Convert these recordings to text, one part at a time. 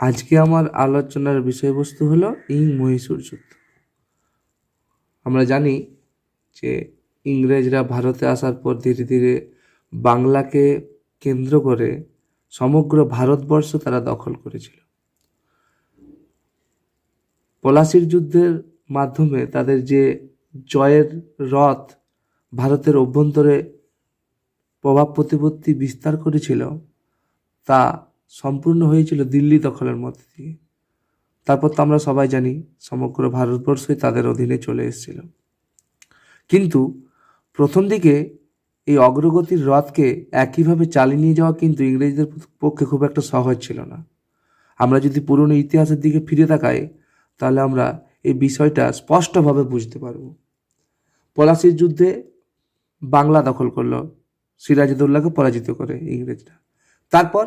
আজকে আমার আলোচনার বিষয়বস্তু হলো মহীশূর যুদ্ধ। আমরা জানি যে ইংরেজরা ভারতে আসার পর ধীরে ধীরে বাংলাকে কেন্দ্র করে সমগ্র ভারতবর্ষ তারা দখল করেছিল। পলাশির যুদ্ধের মাধ্যমে তাদের যে জয়ের রথ ভারতের অভ্যন্তরে প্রভাব প্রতিপত্তি বিস্তার করেছিল তা সম্পূর্ণ হয়েছিল দিল্লি দখলের মধ্যে দিয়ে। তারপর তো আমরা সবাই জানি সমগ্র ভারতবর্ষই তাদের অধীনে চলে এসেছিল। কিন্তু প্রথম দিকে এই অগ্রগতির রথকে একইভাবে চালিয়ে নিয়ে যাওয়া কিন্তু ইংরেজদের পক্ষে খুব একটা সহজ ছিল না। আমরা যদি পুরনো ইতিহাসের দিকে ফিরে তাকাই তাহলে আমরা এই বিষয়টা স্পষ্টভাবে বুঝতে পারব। পলাশির যুদ্ধে বাংলা দখল করলো সিরাজউদ্দৌলাকে পরাজিত করে ইংরেজরা। তারপর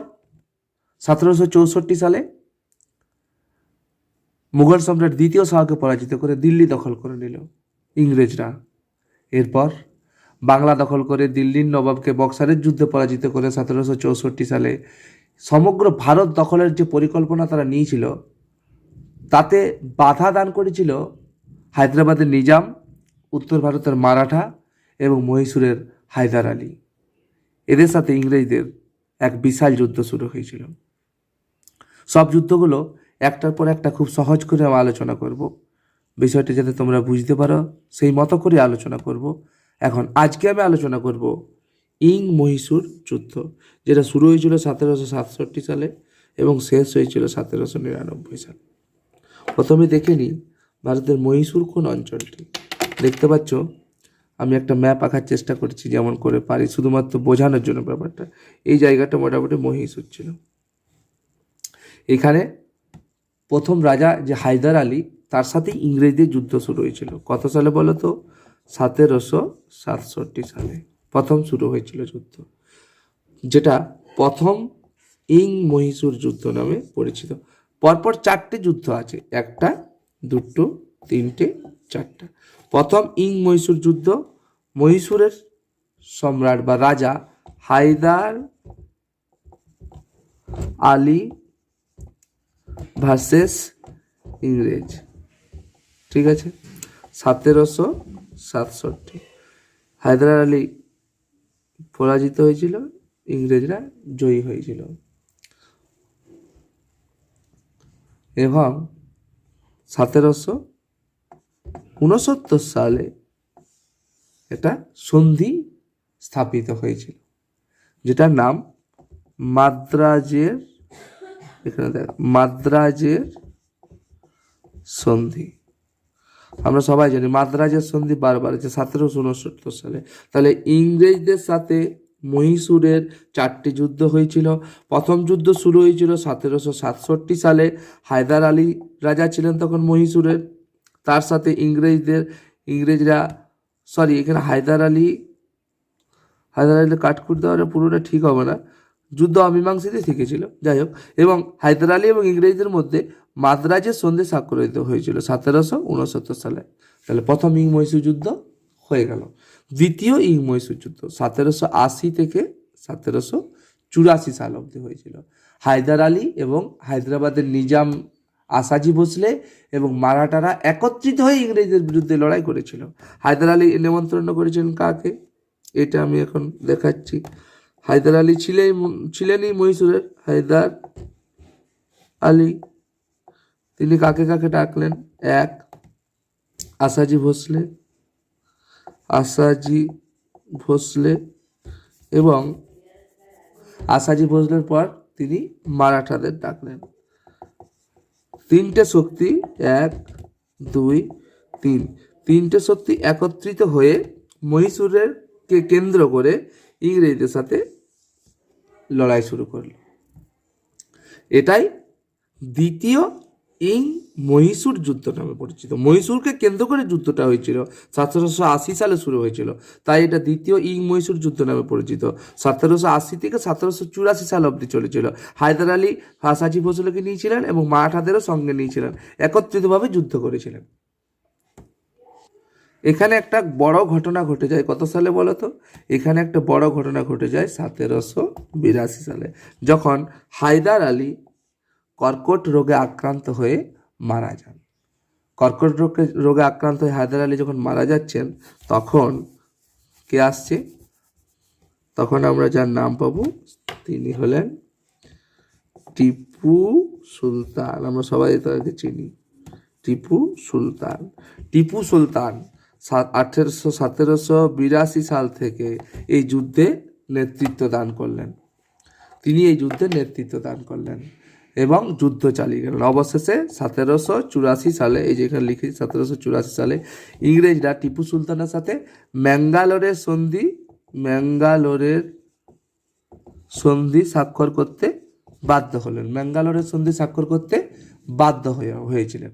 1764 সালে মুঘল সম্রাট দ্বিতীয় শাহকে পরাজিত করে দিল্লি দখল করে নিল ইংরেজরা। এরপর বাংলা দখল করে দিল্লির নবাবকে বক্সারের যুদ্ধে পরাজিত করে 1764 সালে সমগ্র ভারত দখলের যে পরিকল্পনা তারা নিয়েছিল তাতে বাধা দান করেছিল হায়দ্রাবাদের নিজাম, উত্তর ভারতের মারাঠা এবং মহীশূরের হায়দার আলী। এদের সাথে ইংরেজদের এক বিশাল যুদ্ধ শুরু হয়েছিল। সব যুদ্ধগুলো একটার পর একটা খুব সহজ করে আমি আলোচনা করব, বিষয়টা যাতে তোমরা বুঝতে পারো সেই মতো করে আলোচনা করব। এখন আজকে আমি আলোচনা করব মহীশূর যুদ্ধ, যেটা শুরু হয়েছিল 1767 সালে এবং শেষ হয়েছিল 1799 সালে। প্রথমে দেখে নিই ভারতের মহীশূর কোন অঞ্চলটি। দেখতে পাচ্ছ আমি একটা ম্যাপ আঁকার চেষ্টা করছি যেমন করে পারি, শুধুমাত্র বোঝানোর জন্য ব্যাপারটা। এই জায়গাটা মোটামুটি মহীশূর ছিল। এখানে প্রথম রাজা যে হায়দার আলী তার সাথে ইংরেজদের যুদ্ধ শুরু হয়েছিল। কত সালে বলো তো? 1767 সালে প্রথম শুরু হয়েছিল যুদ্ধ, যেটা প্রথম মহীশূর যুদ্ধ নামে পরিচিত। পরপর 4টে যুদ্ধ আছে, 1টা 2টো 3টে 4টা। প্রথম মহীশূর যুদ্ধ মহীশূরের সম্রাট বা রাজা হায়দার আলী ভার্সেস ইংরেজ, ঠিক আছে। 1767 হায়দার আলী পরাজিত হয়েছিল, ইংরেজরা জয়ী হয়েছিল। এবং 1769 সালে এটা সন্ধি স্থাপিত হয়েছিল, যেটার নাম মাদ্রাজের, এখানে দেখ মাদ্রাজের সন্ধি। আমরা সবাই জানি মাদ্রাজের সন্ধি বারবার আছে 1769 সালে। তাহলে ইংরেজদের সাথে মহীশূরের 4টি যুদ্ধ হয়েছিল। প্রথম যুদ্ধ শুরু হয়েছিল 1767 সালে। হায়দার আলী রাজা ছিলেন তখন মহীশূরের, তার সাথে ইংরেজরা এখানে হায়দার আলী কাটকুট দেওয়াটা পুরোটা ঠিক হবে না, যুদ্ধ অমীমাংসিতই থেকেছিল, যাই হোক। এবং হায়দার আলী এবং ইংরেজদের মধ্যে মাদ্রাজের সন্ধি স্বাক্ষরিত হয়েছিল 1769 সালে। তাহলে প্রথম মহীশূর যুদ্ধ হয়ে গেল। দ্বিতীয় মহীশূর যুদ্ধ 1780 থেকে 1784 সাল অবধি হয়েছিল। হায়দার আলী এবং হায়দ্রাবাদের নিজাম আসাজি ভোসলে এবং মারাঠারা একত্রিত হয়ে ইংরেজদের বিরুদ্ধে লড়াই করেছিল। হায়দার আলী নিমন্ত্রণ করেছিলেন কাকে? এটা আমি এখন দেখাচ্ছি। হায়দার আলী ছিলেনই মহীশূরের হায়দার আলী। তিনি কাকে কাকে ডাকলেন? 1 আসাজি ভোসলে এবং আসাজি ভোসলের পর তিনি মারাঠাদের ডাকলেন। 3টে শক্তি 1 2 3 3টে শক্তি একত্রিত হয়ে মহীশূরের কে কেন্দ্র করে ইংরেজদের সাথে লড়াই শুরু করল। এটাই দ্বিতীয় মহীশূর যুদ্ধ নামে পরিচিত। মহীশূরকে কেন্দ্র করে যুদ্ধটা হয়েছিল, 1780 সালে শুরু হয়েছিল, তাই এটা দ্বিতীয় মহীশূর যুদ্ধ নামে পরিচিত। 1780 থেকে 1784 সাল অবধি চলেছিল। হায়দার আলী আসাজি ভোসলেকে নিয়েছিলেন এবং মারাঠাদেরও সঙ্গে নিয়েছিলেন, একত্রিতভাবে যুদ্ধ করেছিলেন। এখানে একটা বড় ঘটনা ঘটে যায়, কত সালে বলো তো? এখানে একটা বড় ঘটনা ঘটে যায় 1782 সালে, যখন হায়দার আলী কর্কট রোগে আক্রান্ত হয়ে মারা যান। কর্কট রোগে আক্রান্ত হয়ে হায়দার আলী যখন মারা যাচ্ছেন, তখন কে আসছে? তখন আমরা যার নাম পাবো তিনি হলেন টিপু সুলতান। আমরা সবাই তাকে চিনি, টিপু সুলতান। টিপু সুলতান 1782 সাল থেকে এই যুদ্ধে নেতৃত্ব দান করলেন। তিনি এই যুদ্ধে নেতৃত্ব দান করলেন এবং যুদ্ধ চালিয়ে গেলেন। অবশেষে 1784 সালে, এই যে এখানে লিখেছি 1784 সালে, ইংরেজরা টিপু সুলতানের সাথে ম্যাঙ্গালোরের সন্ধি স্বাক্ষর করতে বাধ্য হলেন। ম্যাঙ্গালোরের সন্ধি স্বাক্ষর করতে বাধ্য হয়েছিলেন।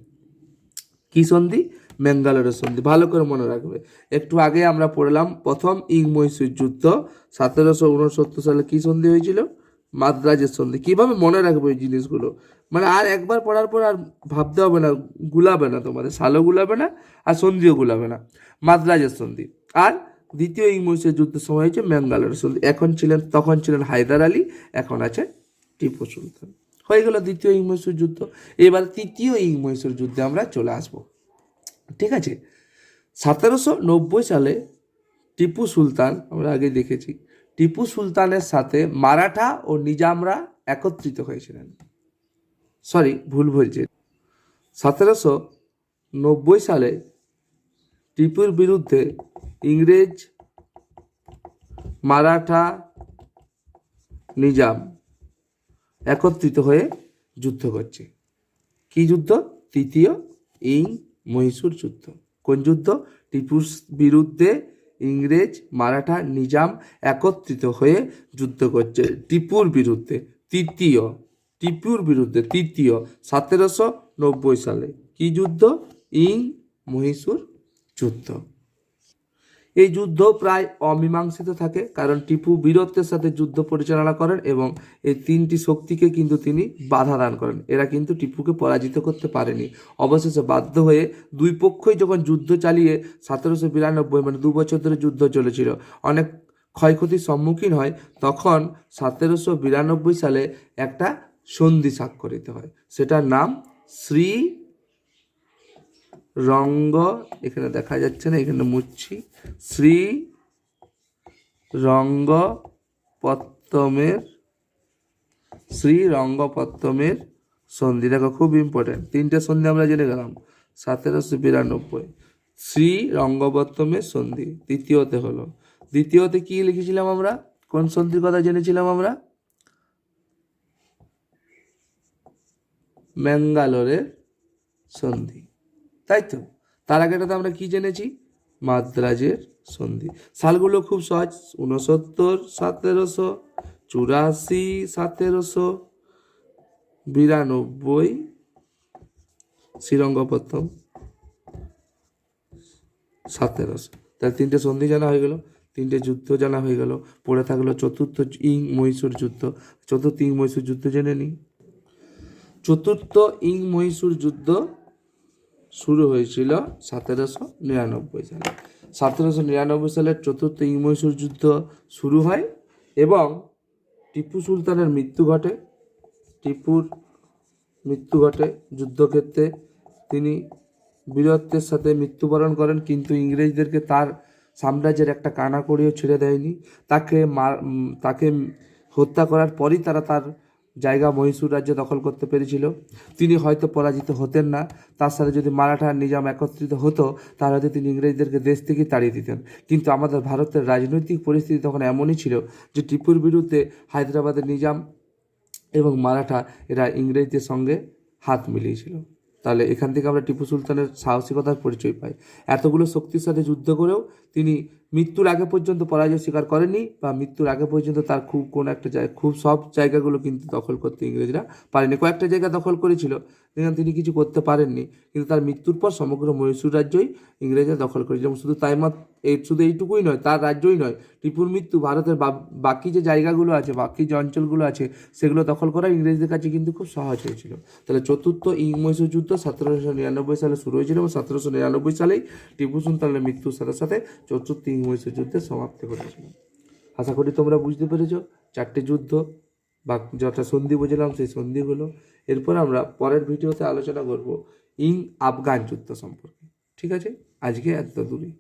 কি সন্ধি? ম্যাঙ্গালোরের সন্ধি। ভালো করে মনে রাখবে। একটু আগে আমরা পড়লাম প্রথম মহীশূর যুদ্ধ 1769 সালে কি সন্ধি হয়েছিল? মাদ্রাজের সন্ধি। কিভাবে মনে রাখবে এই জিনিসগুলো? মানে আর একবার পড়ার পর আর ভাবতে হবে না, গুলাবে না, তোমাদের সালও গুলাবে না আর সন্ধিও গুলাবে না। মাদ্রাজের সন্ধি। আর দ্বিতীয় মহীশূর যুদ্ধের সময় হয়েছে ম্যাঙ্গালোরের সন্ধি। তখন ছিলেন হায়দার আলী, এখন আছে টিপু সুলতান। হয়ে গেল দ্বিতীয় মহীশূর যুদ্ধ। এবার তৃতীয় মহীশূর যুদ্ধে আমরা চলে আসবো। ঠিক আছে? 1790 সালে টিপু সুলতান, আমরা আগে দেখেছি, টিপু সুলতানের সাথে মারাঠা ও নিজামরা একত্রিত হয়েছিলেন। ভুল বলছি। 1790 সালে টিপুর বিরুদ্ধে ইংরেজ, মারাঠা, নিজাম একত্রিত হয়ে যুদ্ধ করছে। কি যুদ্ধ? তৃতীয় মহীশূর যুদ্ধ। কোন যুদ্ধ? টিপুর বিরুদ্ধে ইংরেজ, মারাঠা, নিজাম একত্রিত হয়ে যুদ্ধ করছে টিপুর বিরুদ্ধে। তৃতীয় 1790 সালে কি যুদ্ধ? মহীশূর যুদ্ধ। এই যুদ্ধ প্রায় অমীমাংসিত থাকে, কারণ টিপু বীরত্বের সাথে যুদ্ধ পরিচালনা করেন এবং এই তিনটি শক্তিকে কিন্তু তিনি বাধা দান করেন। এরা কিন্তু টিপুকে পরাজিত করতে পারেনি। অবশেষে বাধ্য হয়ে দুই পক্ষই যখন যুদ্ধ চালিয়ে 1792, মানে 2 বছর ধরে যুদ্ধ চলেছিল, অনেক ক্ষয়ক্ষতির সম্মুখীন হয়, তখন 1792 সালে একটা সন্ধি স্বাক্ষরিত হয়। সেটার নাম এখানে দেখা যাচ্ছে না, এখানে মুচ্ছি, শ্রীরঙ্গপত্তমের সন্ধি। দেখো, খুব ইম্পর্টেন্ট, 3টে সন্ধি আমরা জেনে গেলাম। 1792 শ্রীরঙ্গপত্তমের সন্ধি তৃতীয়তে হলো। দ্বিতীয়তে কি লিখেছিলাম আমরা? কোন সন্ধির কথা জেনেছিলাম আমরা? ম্যাঙ্গালোরের সন্ধি, তাই তো? তার আগেটাতে আমরা কি জেনেছি? মাদ্রাজের সন্ধি। সালগুলো খুব সহজ: 69, 1784, 1792, শ্রীরঙ্গপত্তম 1700। তাহলে 3টে সন্ধি জানা হয়ে গেল, 3টে যুদ্ধ জানা হয়ে গেল। পড়ে থাকলো চতুর্থ মহীশূর যুদ্ধ। চতুর্থ মহীশূর যুদ্ধ জেনে নিই। চতুর্থ মহীশূর যুদ্ধ শুরু হয়েছিল 1799 সালে। 1799 সালের চতুর্থ মহীশূর যুদ্ধ শুরু হয় এবং টিপু সুলতানের মৃত্যু ঘটে। টিপুর মৃত্যু ঘটে যুদ্ধক্ষেত্রে। তিনি বীরত্বের সাথে মৃত্যুবরণ করেন, কিন্তু ইংরেজদেরকে তার সাম্রাজ্যের একটা কানাকড়িও ছেড়ে দেয়নি। তাকে হত্যা করার পরই তারা তার জায়গা মহীশূর রাজ্য দখল করতে পেরেছিল। তিনি হয়তো পরাজিত হতেন না, তার সাথে যদি মারাঠা নিজাম একত্রিত হতো তাহলে হয়তো তিনি ইংরেজদেরকে দেশ থেকে তাড়িয়ে দিতেন। কিন্তু আমাদের ভারতের রাজনৈতিক পরিস্থিতি তখন এমনই ছিল যে টিপুর বিরুদ্ধে হায়দ্রাবাদের নিজাম এবং মারাঠা এরা ইংরেজদের সঙ্গে হাত মিলিয়েছিল। তাহলে এখান থেকে আমরা টিপু সুলতানের সাহসিকতার পরিচয় পাই। এতগুলো শক্তির সাথে যুদ্ধ করেও তিনি মৃত্যুর আগে পর্যন্ত পরাজয় স্বীকার করেনি, বা মৃত্যুর আগে পর্যন্ত তার খুব সব জায়গাগুলো কিন্তু দখল করতে ইংরেজরা পারেনি। কয়েকটা জায়গা দখল করেছিল, যেখানে তিনি কিছু করতে পারেননি, কিন্তু তার মৃত্যুর পর সমগ্র মহীশূর রাজ্যই ইংরেজরা দখল করেছিল। এবং শুধু শুধু এইটুকুই নয়, তার রাজ্যই নয়, টিপুর মৃত্যু ভারতের বাকি যে জায়গাগুলো আছে, বাকি যে অঞ্চলগুলো আছে, সেগুলো দখল করা ইংরেজদের কাছে কিন্তু খুব সহজ হয়েছিল। তাহলে চতুর্থ মহীশূর যুদ্ধ 1799 সালে শুরু হয়েছিল এবং 1799 সালেই টিপু সুলতানের মৃত্যুর সাথে সাথে চতুর্থ মহীশূর যুদ্ধের সমাপ্তি ঘটেছিল। আশা করি তোমরা বুঝতে পেরেছ 4টে যুদ্ধ বা যটা সন্ধি বুঝলাম সেই সন্ধিগুলো। এরপর আমরা পরের ভিডিওতে আলোচনা করব আফগান যুদ্ধ সম্পর্কে। ঠিক আছে, আজকে এত দূরই।